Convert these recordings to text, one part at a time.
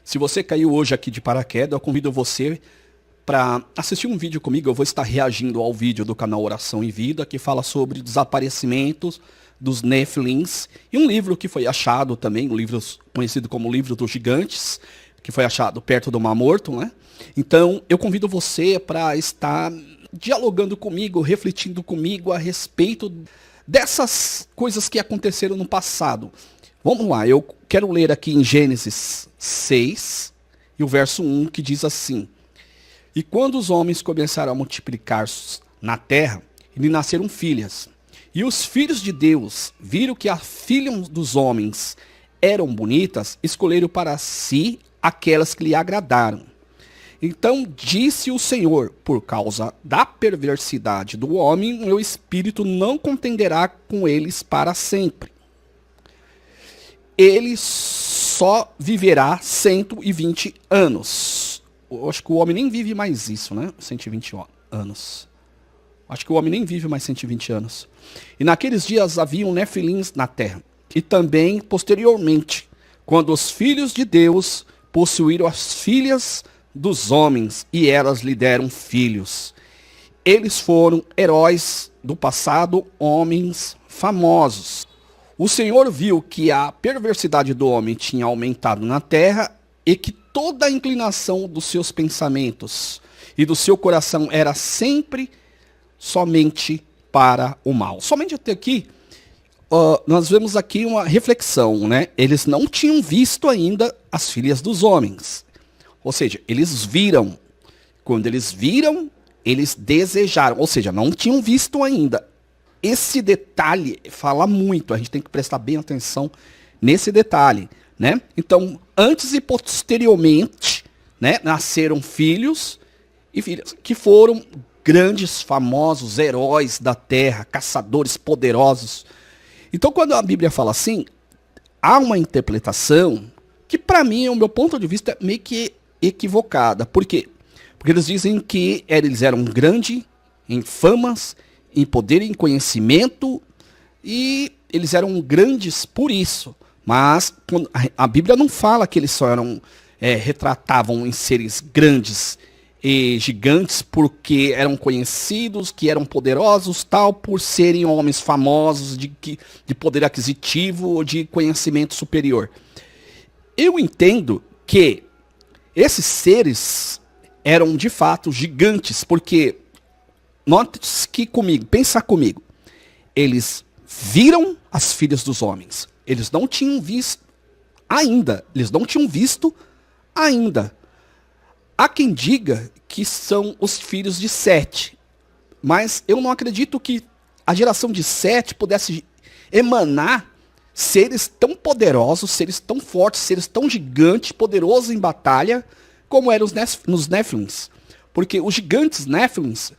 Se você caiu hoje aqui de paraquedas, eu convido você para assistir um vídeo comigo. Eu vou estar reagindo ao vídeo do canal Oração em Vida, que fala sobre desaparecimentos dos Nephilims, e um livro que foi achado também, um livro conhecido como o Livro dos Gigantes, que foi achado perto do Mar Morto, né? Então, eu convido você para estar dialogando comigo, refletindo comigo a respeito dessas coisas que aconteceram no passado. Vamos lá, eu quero ler aqui em Gênesis 6, e o verso 1, que diz assim: E quando os homens começaram a multiplicar-se na terra, lhe nasceram filhas. E os filhos de Deus viram que as filhas dos homens eram bonitas, escolheram para si aquelas que lhe agradaram. Então disse o Senhor: por causa da perversidade do homem, meu espírito não contenderá com eles para sempre. Ele só viverá 120 anos. Eu acho que o homem nem vive mais isso, né? 120 anos. Acho que o homem nem vive mais 120 anos. E naqueles dias haviam nefilins na terra. E também, posteriormente, quando os filhos de Deus possuíram as filhas dos homens, e elas lhe deram filhos. Eles foram heróis do passado, homens famosos. O Senhor viu que a perversidade do homem tinha aumentado na terra, e que toda a inclinação dos seus pensamentos e do seu coração era sempre somente para o mal. Somente até aqui, nós vemos aqui uma reflexão, né? Eles não tinham visto ainda as filhas dos homens. Ou seja, eles viram. Quando eles viram, eles desejaram. Ou seja, não tinham visto ainda. Esse detalhe fala muito. A gente tem que prestar bem atenção nesse detalhe, né? Então, antes e posteriormente, né, nasceram filhos e filhas que foram grandes, famosos, heróis da terra, caçadores poderosos. Então, quando a Bíblia fala assim, há uma interpretação que, para mim, o meu ponto de vista, é meio que equivocada. Por quê? Porque eles dizem que eles eram grandes em famas, em poder, em conhecimento, e eles eram grandes por isso. Mas a Bíblia não fala que eles só eram, retratavam em seres grandes e gigantes porque eram conhecidos, que eram poderosos, tal, por serem homens famosos, de poder aquisitivo ou de conhecimento superior. Eu entendo que esses seres eram de fato gigantes, porque, note que comigo, pensa comigo, eles viram as filhas dos homens, eles não tinham visto ainda, Há quem diga que são os filhos de Sete, mas eu não acredito que a geração de Sete pudesse emanar seres tão poderosos, seres tão fortes, seres tão gigantes, poderosos em batalha, como eram nos Nephilims. Porque os gigantes Nephilims,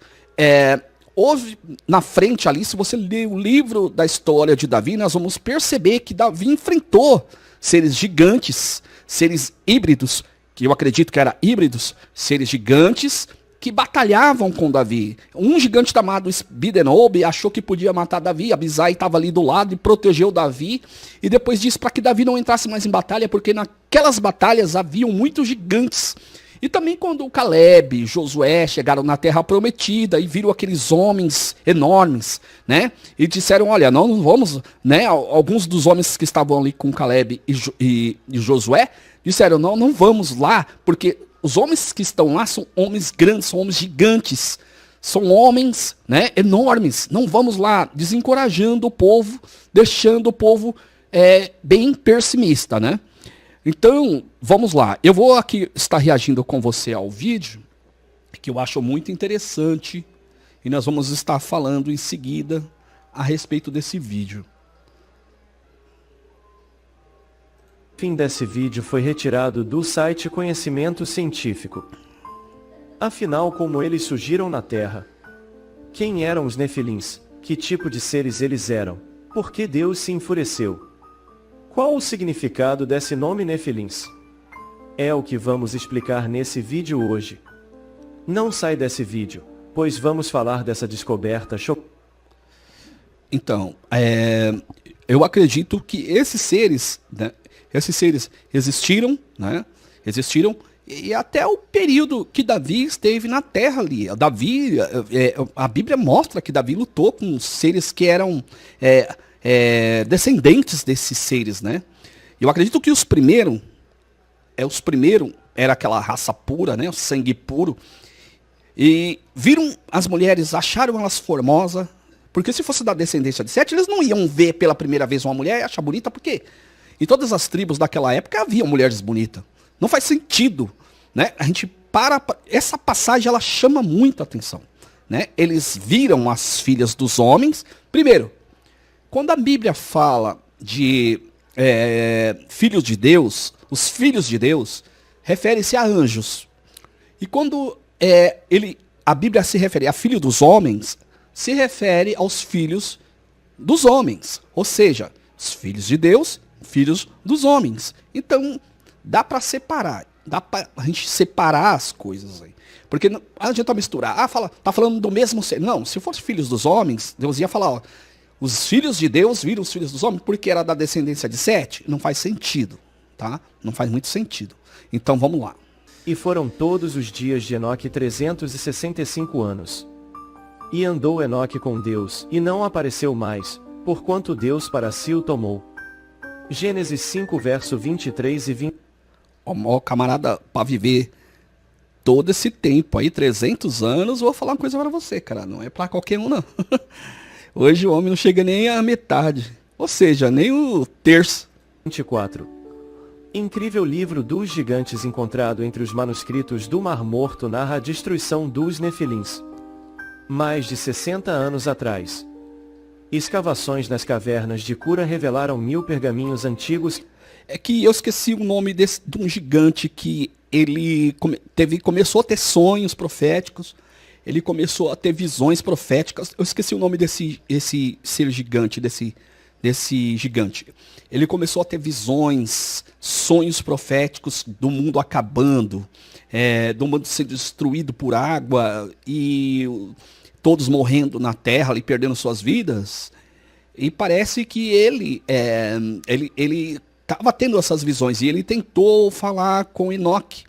houve na frente ali, se você ler o livro da história de Davi, nós vamos perceber que Davi enfrentou seres gigantes, seres híbridos, que eu acredito que eram híbridos, seres gigantes, que batalhavam com Davi. Um gigante chamado Bidenob achou que podia matar Davi, Abisai estava ali do lado e protegeu Davi, e depois disse para que Davi não entrasse mais em batalha, porque naquelas batalhas haviam muitos gigantes. E também quando o Caleb e Josué chegaram na Terra Prometida e viram aqueles homens enormes, né? E disseram, olha, não vamos, né? Alguns dos homens que estavam ali com Caleb e Josué disseram, não vamos lá, porque os homens que estão lá são homens grandes, são homens gigantes, são homens, né, enormes. Não vamos lá, desencorajando o povo, deixando o povo bem pessimista, né? Então, vamos lá. Eu vou aqui estar reagindo com você ao vídeo, que eu acho muito interessante, e nós vamos estar falando em seguida a respeito desse vídeo. O fim desse vídeo foi retirado do site Conhecimento Científico. Afinal, como eles surgiram na Terra? Quem eram os Nefilins? Que tipo de seres eles eram? Por que Deus se enfureceu? Qual o significado desse nome Nefilins? É o que vamos explicar nesse vídeo hoje. Não sai desse vídeo, pois vamos falar dessa descoberta chocante. Então, eu acredito que esses seres, né, existiram, né? Existiram e até o período que Davi esteve na terra ali. Davi, a Bíblia mostra que Davi lutou com seres que eram descendentes desses seres, né? Eu acredito que os primeiros era aquela raça pura, né? O sangue puro. E viram as mulheres, acharam elas formosas, porque se fosse da descendência de Sete, eles não iam ver pela primeira vez uma mulher e achar bonita, porque em todas as tribos daquela época havia mulheres bonitas. Não faz sentido, né? A gente essa passagem ela chama muito a atenção, né? Eles viram as filhas dos homens. Primeiro, quando a Bíblia fala de filhos de Deus, os filhos de Deus refere-se a anjos. E quando a Bíblia se refere a filho dos homens, se refere aos filhos dos homens. Ou seja, os filhos de Deus, filhos dos homens. Então, dá para separar. Dá para a gente separar as coisas aí. Porque não adianta misturar. Tá falando do mesmo ser. Não, se fosse filhos dos homens, Deus ia falar, ó, os filhos de Deus viram os filhos dos homens porque era da descendência de Sete. Não faz sentido, tá? Não faz muito sentido. Então, vamos lá. E foram todos os dias de Enoque 365 anos. E andou Enoque com Deus, e não apareceu mais, porquanto Deus para si o tomou. Gênesis 5, verso 23 e 20. Ó, camarada, para viver todo esse tempo aí, 300 anos, vou falar uma coisa para você, cara. Não é para qualquer um, não. Hoje o homem não chega nem à metade. Ou seja, nem o terço. 24. Incrível livro dos gigantes encontrado entre os manuscritos do Mar Morto narra a destruição dos Nefilins. Mais de 60 anos atrás. Escavações nas cavernas de Cura revelaram 1000 pergaminhos antigos. É que eu esqueci o nome de um gigante que ele começou a ter sonhos proféticos, ele começou a ter visões proféticas. Eu esqueci o nome desse ser gigante, desse gigante. Ele começou a ter visões, sonhos proféticos do mundo acabando, do mundo sendo destruído por água e todos morrendo na terra e perdendo suas vidas. E parece que ele estava tendo essas visões e ele tentou falar com Enoque.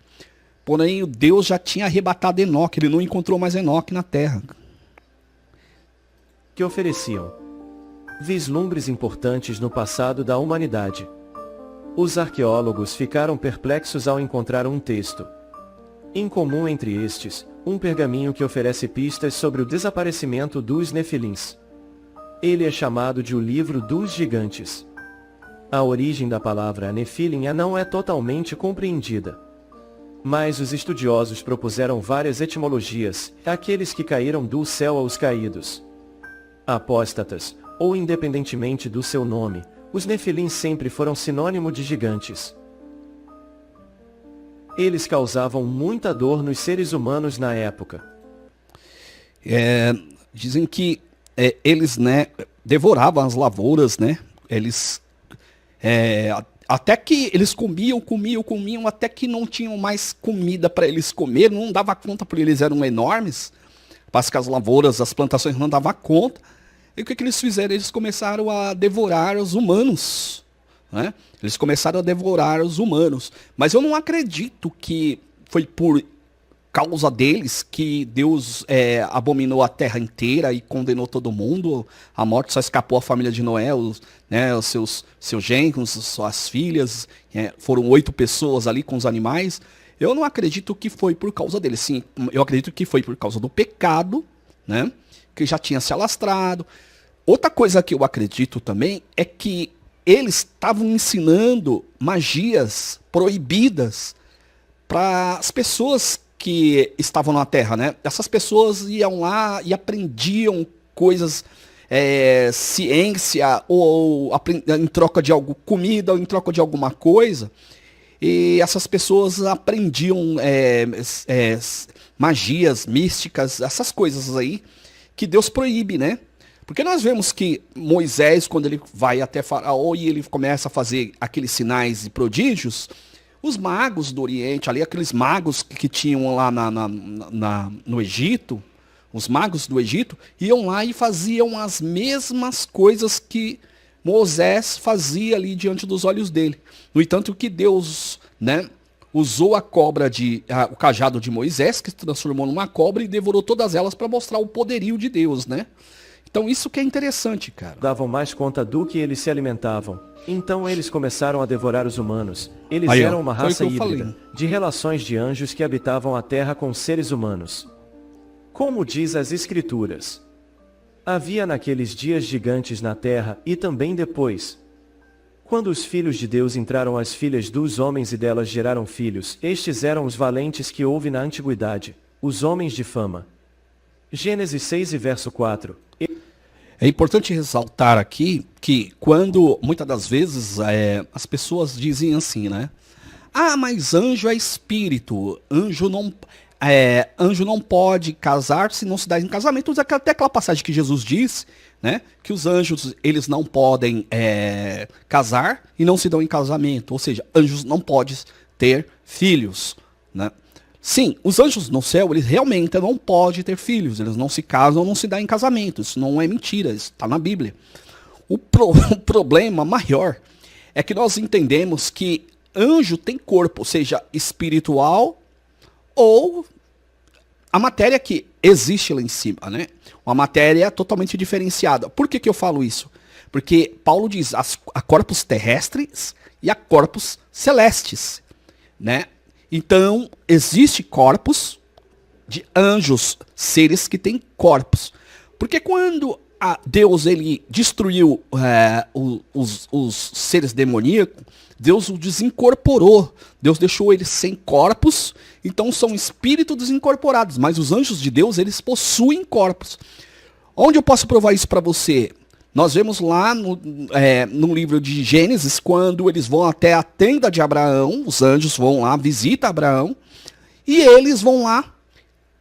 Porém, Deus já tinha arrebatado Enoque, ele não encontrou mais Enoque na terra. Que ofereciam vislumbres importantes no passado da humanidade. Os arqueólogos ficaram perplexos ao encontrar um texto incomum entre estes, um pergaminho que oferece pistas sobre o desaparecimento dos Nefilins. Ele é chamado de o Livro dos Gigantes. A origem da palavra Nefilim não é totalmente compreendida. Mas os estudiosos propuseram várias etimologias, aqueles que caíram do céu aos caídos. Apóstatas, ou independentemente do seu nome, os Nefilins sempre foram sinônimo de gigantes. Eles causavam muita dor nos seres humanos na época. Dizem que eles, né, devoravam as lavouras, né? Eles até que eles comiam, até que não tinham mais comida para eles comer, não dava conta porque eles eram enormes. Parece que as lavouras, as plantações não davam conta. E o que eles fizeram? Eles começaram a devorar os humanos, né? Eles começaram a devorar os humanos. Mas eu não acredito que foi por causa deles que Deus abominou a terra inteira e condenou todo mundo. A morte só escapou à família de Noé, os seus genros, suas filhas. Foram 8 pessoas ali com os animais. Eu não acredito que foi por causa deles. Sim, eu acredito que foi por causa do pecado, né? Que já tinha se alastrado. Outra coisa que eu acredito também é que eles estavam ensinando magias proibidas para as pessoas que estavam na Terra, né? Essas pessoas iam lá e aprendiam coisas, ciência, ou em troca de comida, ou em troca de alguma coisa. E essas pessoas aprendiam magias místicas, essas coisas aí, que Deus proíbe, né? Porque nós vemos que Moisés, quando ele vai até Faraó e ele começa a fazer aqueles sinais e prodígios, os magos do Oriente, ali aqueles magos que tinham lá no Egito, os magos do Egito, iam lá e faziam as mesmas coisas que Moisés fazia ali diante dos olhos dele. No entanto, que Deus, né, usou o cajado de Moisés, que se transformou numa cobra e devorou todas elas para mostrar o poderio de Deus, né? Então isso que é interessante, cara. Davam mais conta do que eles se alimentavam. Então eles começaram a devorar os humanos. Eles Aí, ó, eram uma foi o raça que eu híbrida, falei. de relações de anjos que habitavam a terra com seres humanos. Como diz as Escrituras, havia naqueles dias gigantes na terra e também depois. Quando os filhos de Deus entraram às filhas dos homens e delas geraram filhos, estes eram os valentes que houve na antiguidade, os homens de fama. Gênesis 6 e verso 4. É importante ressaltar aqui que quando, muitas das vezes, as pessoas dizem assim, né? Ah, mas anjo é espírito, anjo não pode casar se não se dá em casamento. Usa até aquela passagem que Jesus diz, né? Que os anjos, eles não podem casar e não se dão em casamento. Ou seja, anjos não podem ter filhos, né? Sim, os anjos no céu, eles realmente não podem ter filhos, eles não se casam, não se dão em casamento, isso não é mentira, isso está na Bíblia. O problema maior é que nós entendemos que anjo tem corpo, seja espiritual ou a matéria que existe lá em cima, né? Uma matéria totalmente diferenciada. Por que eu falo isso? Porque Paulo diz há corpos terrestres e há corpos celestes, né? Então, existe corpos de anjos, seres que têm corpos. Porque quando Deus ele destruiu os seres demoníacos, Deus os desincorporou. Deus deixou eles sem corpos, então são espíritos desincorporados. Mas os anjos de Deus, eles possuem corpos. Onde eu posso provar isso para você? Nós vemos lá no livro de Gênesis, quando eles vão até a tenda de Abraão, os anjos vão lá, visitam Abraão, e eles vão lá,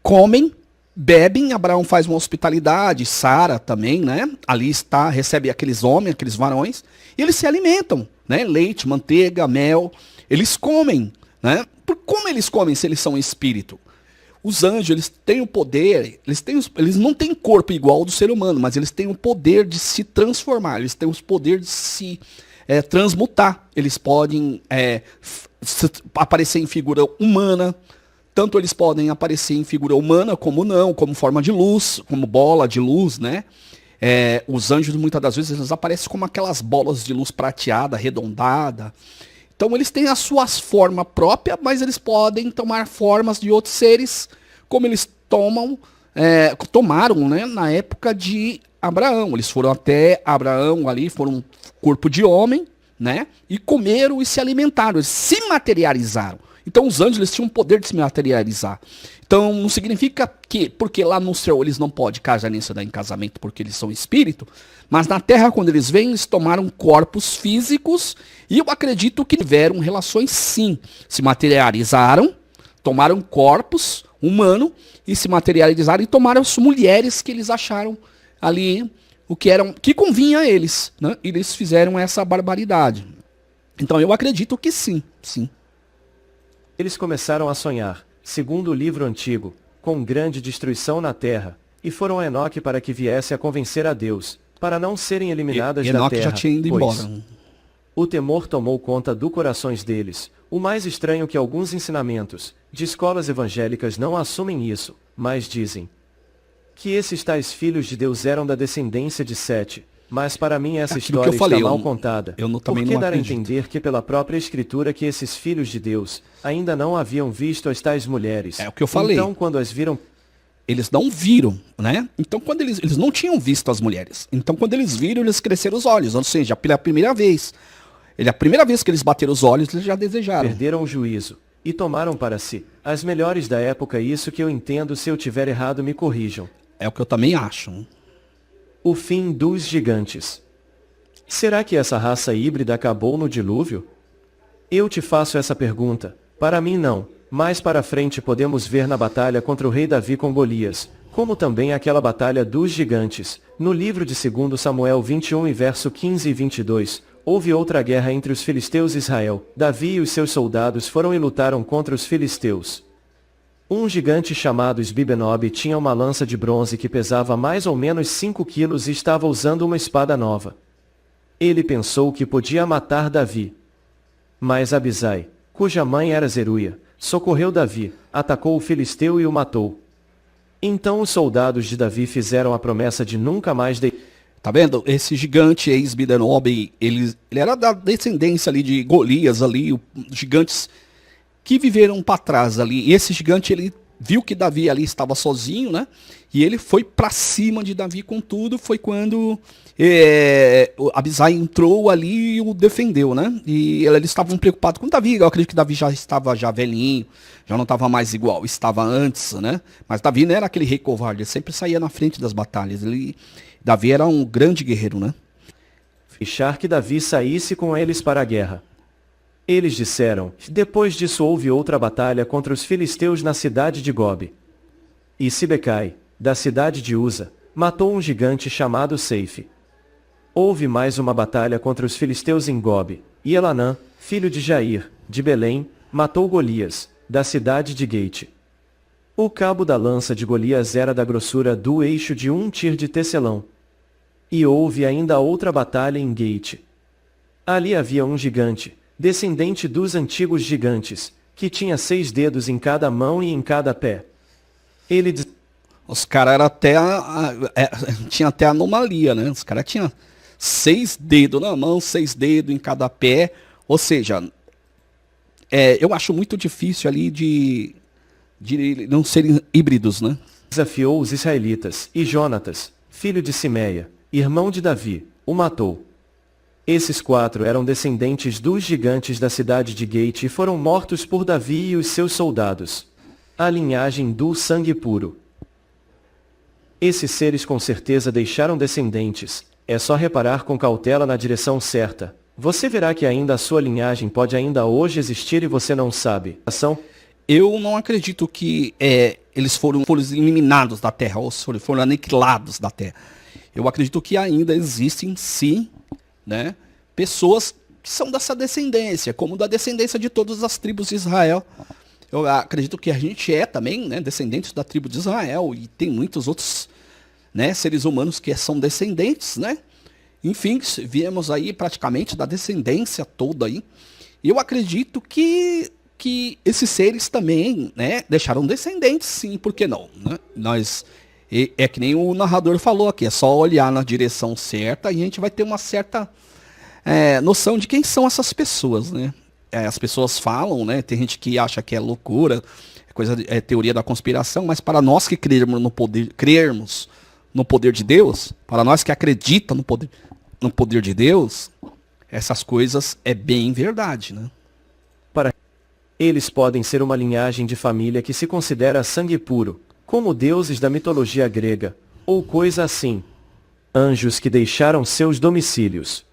comem, bebem, Abraão faz uma hospitalidade, Sara também, né? Ali recebe aqueles homens, aqueles varões, e eles se alimentam, né? Leite, manteiga, mel, eles comem, né? Como eles comem se eles são espírito? Os anjos, eles têm o poder, eles não têm corpo igual ao do ser humano, mas eles têm o poder de se transformar, eles têm o poder de se transmutar. Eles podem aparecer em figura humana, tanto eles podem aparecer em figura humana como não, como forma de luz, como bola de luz, né? Os anjos, muitas das vezes, eles aparecem como aquelas bolas de luz prateada, arredondada. Então eles têm as suas formas próprias, mas eles podem tomar formas de outros seres, como eles tomaram, né, na época de Abraão. Eles foram até Abraão ali, foram um corpo de homem, né, e comeram e se alimentaram, eles se materializaram. Então os anjos, eles tinham o poder de se materializar. Então não significa que, porque lá no céu eles não podem casar nem se dar em casamento porque eles são espírito, mas na terra quando eles vêm, eles tomaram corpos físicos e eu acredito que tiveram relações sim. Se materializaram, tomaram corpos humanos e se materializaram e tomaram as mulheres que eles acharam ali, que convinha a eles, né? E eles fizeram essa barbaridade. Então eu acredito que sim, sim. Eles começaram a sonhar, segundo o livro antigo, com grande destruição na terra, e foram a Enoque para que viesse a convencer a Deus, para não serem eliminadas da Enoque terra. já tinha ido pois embora. o temor tomou conta do corações deles. O mais estranho que alguns ensinamentos de escolas evangélicas não assumem isso, mas dizem que esses tais filhos de Deus eram da descendência de Sete. Mas para mim essa história está mal contada. Também Por que não dar a acredito. entender que pela própria escritura que esses filhos de Deus ainda não haviam visto as tais mulheres? É o que eu falei. Então quando as viram, Eles não viram, né? Então quando eles não tinham visto as mulheres. Então quando eles viram, eles cresceram os olhos. Ou seja, pela primeira vez. A primeira vez que eles bateram os olhos, eles já desejaram. perderam o juízo e tomaram para si as melhores da época. Isso que eu entendo, se eu tiver errado me corrijam. É o que eu também acho. O fim dos gigantes. Será que essa raça híbrida acabou no dilúvio? Eu te faço essa pergunta. Para mim não, mais para frente podemos ver na batalha contra o rei Davi com Golias, como também aquela batalha dos gigantes. No livro de 2 Samuel 21 e verso 15 e 22, houve outra guerra entre os filisteus e Israel. Davi e os seus soldados foram e lutaram contra os filisteus. Um gigante chamado Esbibenob tinha uma lança de bronze que pesava mais ou menos 5 quilos e estava usando uma espada nova. Ele pensou que podia matar Davi. Mas Abisai, cuja mãe era Zeruia, socorreu Davi, atacou o filisteu e o matou. Então os soldados de Davi fizeram a promessa de nunca mais Tá vendo? Esse gigante ex-Bidenob, ele era da descendência ali de Golias ali, gigantes que viveram para trás ali. E esse gigante, ele viu que Davi ali estava sozinho, né? E ele foi para cima de Davi com tudo. Foi quando Abisai entrou ali e o defendeu, né? E eles estavam preocupados com Davi. Eu acredito que Davi já estava velhinho, já não estava mais igual estava antes, né? Mas Davi não era aquele rei covarde, ele sempre saía na frente das batalhas. Davi era um grande guerreiro, né? deixar que Davi saísse com eles para a guerra. Eles disseram, depois disso houve outra batalha contra os filisteus na cidade de Gobe. E Sibecai, da cidade de Uza, matou um gigante chamado Seife. Houve mais uma batalha contra os filisteus em Gobe, e Elanã, filho de Jair, de Belém, matou Golias, da cidade de Gate. O cabo da lança de Golias era da grossura do eixo de um tir de tecelão. E houve ainda outra batalha em Gate. Ali havia um gigante, descendente dos antigos gigantes, que tinha 6 dedos em cada mão e em cada pé. Os caras eram até tinha até anomalia, né? Os caras tinham 6 dedos na mão, 6 dedos em cada pé. Ou seja, eu acho muito difícil ali de não serem híbridos, né? Desafiou os israelitas, e Jonatas, filho de Simeia, irmão de Davi, o matou. Esses 4 eram descendentes dos gigantes da cidade de Gate e foram mortos por Davi e os seus soldados. A linhagem do sangue puro. Esses seres com certeza deixaram descendentes. É só reparar com cautela na direção certa. Você verá que ainda a sua linhagem pode ainda hoje existir e você não sabe. Eu não acredito que eles foram eliminados da Terra, ou foram aniquilados da Terra. Eu acredito que ainda existem, sim, né, pessoas que são dessa descendência, como da descendência de todas as tribos de Israel. Eu acredito que a gente também, né, descendentes da tribo de Israel, e tem muitos outros, né, seres humanos que são descendentes, né? Enfim, viemos aí praticamente da descendência toda aí. E eu acredito que esses seres também, né, deixaram descendentes, sim, por que não? Né? É que nem o narrador falou aqui, é só olhar na direção certa e a gente vai ter uma certa noção de quem são essas pessoas, né? As pessoas falam, né? Tem gente que acha que é loucura, é teoria da conspiração, mas para nós que crermos no poder de Deus, para nós que acreditam no poder de Deus, essas coisas é bem verdade, né? Eles podem ser uma linhagem de família que se considera sangue puro, como deuses da mitologia grega, ou coisa assim. Anjos que deixaram seus domicílios.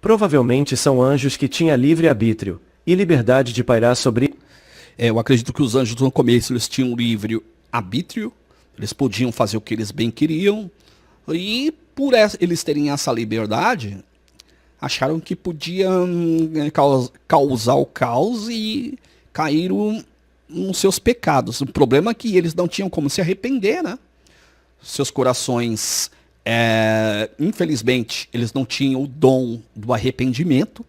Provavelmente são anjos que tinham livre-arbítrio e liberdade de pairar sobre... Eu acredito que os anjos no começo eles tinham livre-arbítrio, eles podiam fazer o que eles bem queriam, e por eles terem essa liberdade, acharam que podiam causar o caos e caíram nos seus pecados. O problema é que eles não tinham como se arrepender, né? Seus corações, infelizmente, eles não tinham o dom do arrependimento,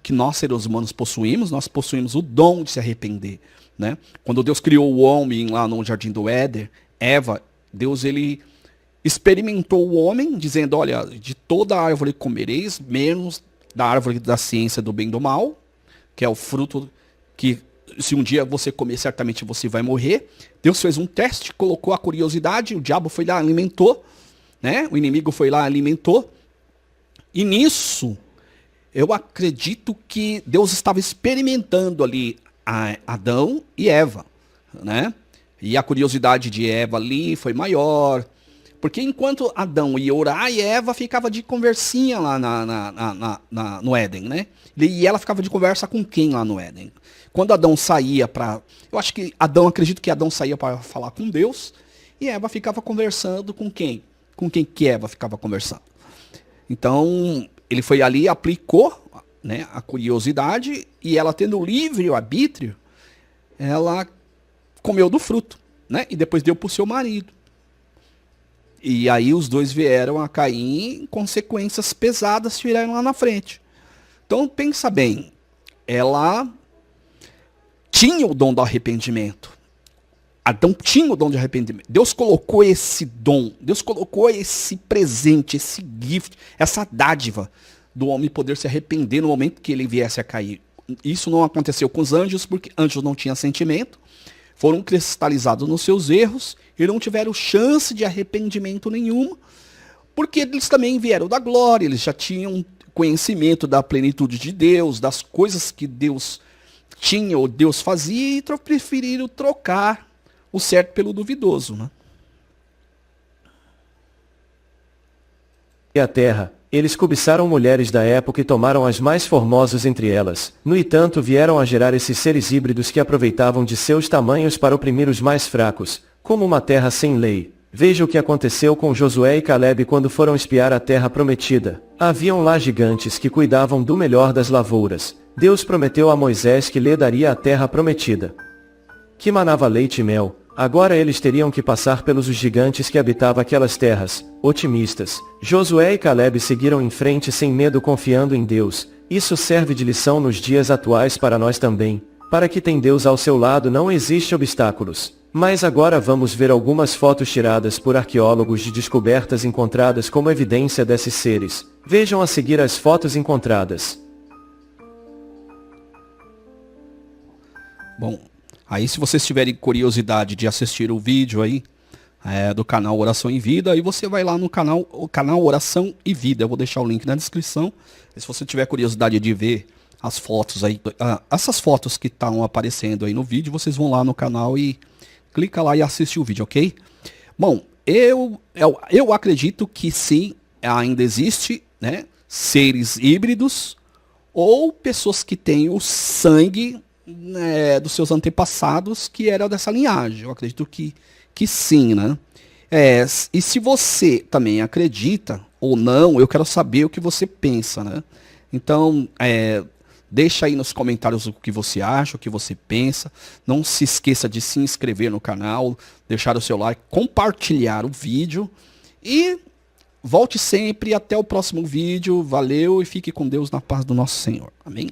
que nós, seres humanos, possuímos. Nós possuímos o dom de se arrepender, né? Quando Deus criou o homem lá no Jardim do Éden, Eva, Deus, ele experimentou o homem, dizendo, olha, de toda árvore comereis, menos da árvore da ciência do bem e do mal, que é o fruto que, se um dia você comer, certamente você vai morrer. Deus fez um teste, colocou a curiosidade, o diabo foi lá, alimentou, né? O inimigo foi lá, alimentou. E nisso, eu acredito que Deus estava experimentando ali a Adão e Eva, né? E a curiosidade de Eva ali foi maior. Porque enquanto Adão ia orar, e Eva ficava de conversinha lá no Éden, né? E ela ficava de conversa com quem lá no Éden? Quando Adão saía para... acredito que Adão saía para falar com Deus, e Eva ficava conversando com quem? Com quem que Eva ficava conversando? Então, ele foi ali, aplicou, né, a curiosidade, e ela tendo livre o arbítrio, ela comeu do fruto, né? E depois deu para o seu marido. E aí os dois vieram a cair em consequências pesadas, tiveram lá na frente. Então pensa bem, ela tinha o dom do arrependimento. Adão tinha o dom de arrependimento. Deus colocou esse dom, Deus colocou esse presente, esse gift, essa dádiva do homem poder se arrepender no momento que ele viesse a cair. Isso não aconteceu com os anjos, porque anjos não tinham sentimento, foram cristalizados nos seus erros e não tiveram chance de arrependimento nenhum, porque eles também vieram da glória, eles já tinham conhecimento da plenitude de Deus, das coisas que Deus tinha ou Deus fazia, e preferiram trocar o certo pelo duvidoso, né? E a terra, eles cobiçaram mulheres da época e tomaram as mais formosas entre elas. No entanto, vieram a gerar esses seres híbridos que aproveitavam de seus tamanhos para oprimir os mais fracos, como uma terra sem lei. Veja o que aconteceu com Josué e Caleb quando foram espiar a terra prometida. Haviam lá gigantes que cuidavam do melhor das lavouras. Deus prometeu a Moisés que lhe daria a terra prometida, que manava leite e mel. Agora eles teriam que passar pelos gigantes que habitavam aquelas terras. Otimistas, Josué e Caleb seguiram em frente sem medo, confiando em Deus. Isso serve de lição nos dias atuais para nós também. Para que tem Deus ao seu lado não existe obstáculos. Mas agora vamos ver algumas fotos tiradas por arqueólogos de descobertas encontradas como evidência desses seres. Vejam a seguir as fotos encontradas. Bom, aí se vocês tiverem curiosidade de assistir o vídeo aí do canal Oração e Vida, aí você vai lá no canal Oração e Vida. Eu vou deixar o link na descrição. E se você tiver curiosidade de ver as fotos aí, essas fotos que estão aparecendo aí no vídeo, vocês vão lá no canal e clica lá e assiste o vídeo, ok? Bom, eu acredito que sim, ainda existe, né, seres híbridos ou pessoas que têm o sangue, né, dos seus antepassados que era dessa linhagem. Eu acredito que sim, né? E se você também acredita ou não, eu quero saber o que você pensa, né? Então, deixa aí nos comentários o que você acha, o que você pensa. Não se esqueça de se inscrever no canal, deixar o seu like, compartilhar o vídeo e volte sempre. Até o próximo vídeo. Valeu e fique com Deus na paz do nosso Senhor. Amém?